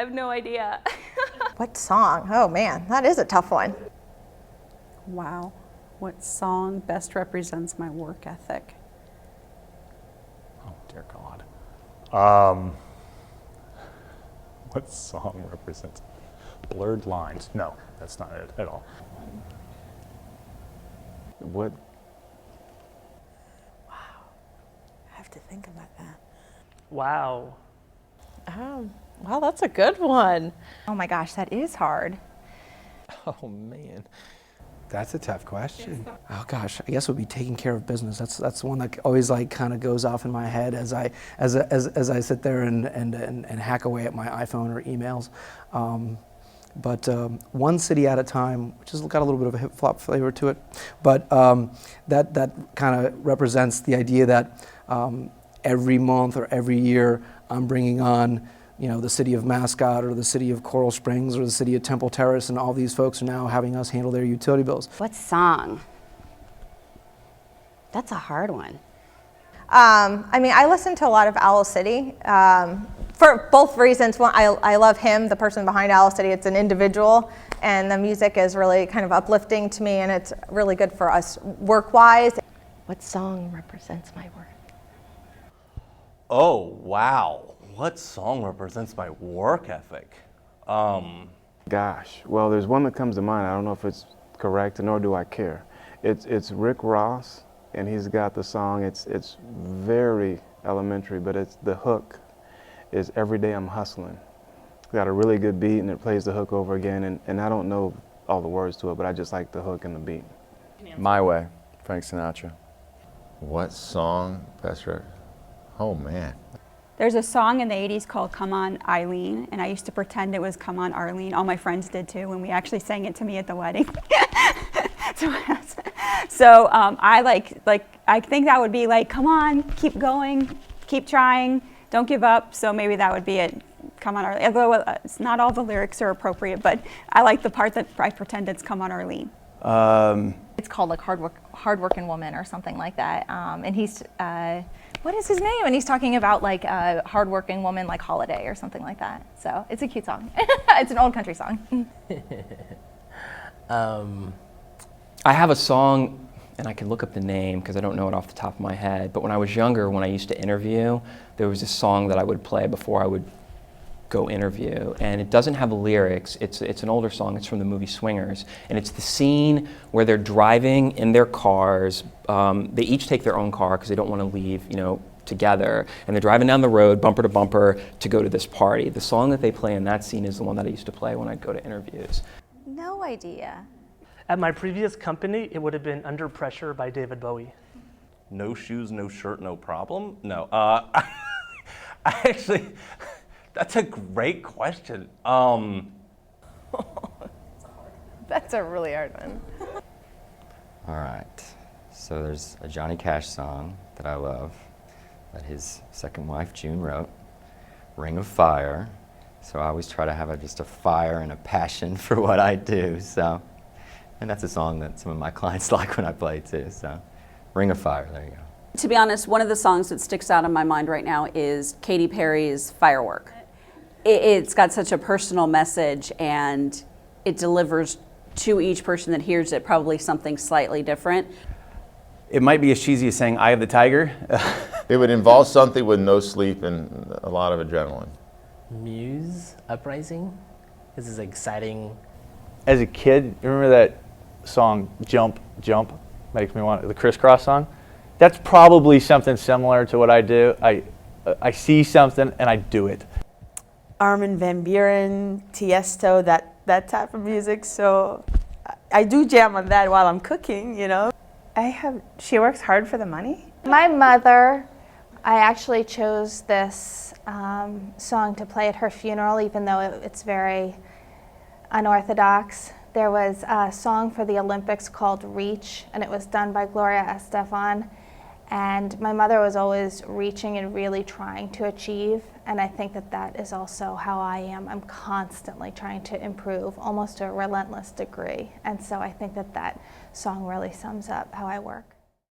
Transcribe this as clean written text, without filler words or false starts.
have no idea. What song? Oh man, that is a tough one. Wow. What song best represents my work ethic? Oh, dear God. What song represents blurred lines? No, that's not it at all. What? I have to think about that. Wow. Well, that's a good one. Oh my gosh, that is hard. Oh man. That's a tough question. Oh gosh, I guess it would be taking care of business. That's one that always like kind of goes off in my head as I sit there and hack away at my iPhone or emails. But one city at a time, which has got a little bit of a hip hop flavor to it. But that kind of represents the idea that every month or every year I'm bringing on, you know, the city of Mascot or the city of Coral Springs or the city of Temple Terrace, and all these folks are now having us handle their utility bills. What song? That's a hard one. I mean, I listen to a lot of Owl City for both reasons. One, I love him, the person behind Owl City. It's an individual, and the music is really kind of uplifting to me, and it's really good for us work-wise. What song represents my work? Oh, wow. What song represents my work ethic? Gosh, well, there's one that comes to mind. I don't know if it's correct, nor do I care. It's Rick Ross, and he's got the song. It's very elementary, but it's the hook is "Every Day I'm Hustling." It's got a really good beat, and it plays the hook over again. And I don't know all the words to it, but I just like the hook and the beat. My Way, Frank Sinatra. What song best? Oh man. There's a song in the 80s called Come On Eileen, and I used to pretend it was Come On Arlene. All my friends did too, and we actually sang it to me at the wedding. So I think that would be like, come on, keep going, keep trying, don't give up. So maybe that would be it, Come On Arlene. Although it's not all the lyrics are appropriate, but I like the part that I pretend it's Come On Arlene. It's called like Hardworking Woman or something like that. And he's, what is his name? And he's talking about like a hardworking woman like Holiday or something like that. So it's a cute song. It's an old country song. I have a song, and I can look up the name because I don't know it off the top of my head, but when I was younger, when I used to interview, there was a song that I would play before I would go interview, and it doesn't have lyrics. It's an older song. It's from the movie Swingers, and it's the scene where they're driving in their cars. They each take their own car because they don't want to leave, you know, together, and they're driving down the road, bumper to bumper, to go to this party. The song that they play in that scene is the one that I used to play when I'd go to interviews. No idea. At my previous company, it would have been Under Pressure by David Bowie. No shoes, no shirt, no problem? No. I actually, that's a great question. That's a really hard one. All right. So there's a Johnny Cash song that I love that his second wife June wrote, Ring of Fire. So I always try to have just a fire and a passion for what I do. So, and that's a song that some of my clients like when I play too. So, Ring of Fire, there you go. To be honest, one of the songs that sticks out in my mind right now is Katy Perry's Firework. It's got such a personal message, and it delivers to each person that hears it probably something slightly different. It might be as cheesy as saying Eye of the Tiger. It would involve something with no sleep and a lot of adrenaline. Muse, Uprising. This is exciting. As a kid, you remember that song Jump, Jump? Makes me want the Crisscross song? That's probably something similar to what I do. I see something and I do it. Armin van Buuren, Tiesto, that type of music. So I do jam on that while I'm cooking, you know. She works hard for the money. My mother, I actually chose this song to play at her funeral, even though it's very unorthodox. There was a song for the Olympics called Reach, and it was done by Gloria Estefan. And my mother was always reaching and really trying to achieve, and I think that is also how I am. I'm constantly trying to improve, almost to a relentless degree. And so I think that song really sums up how I work.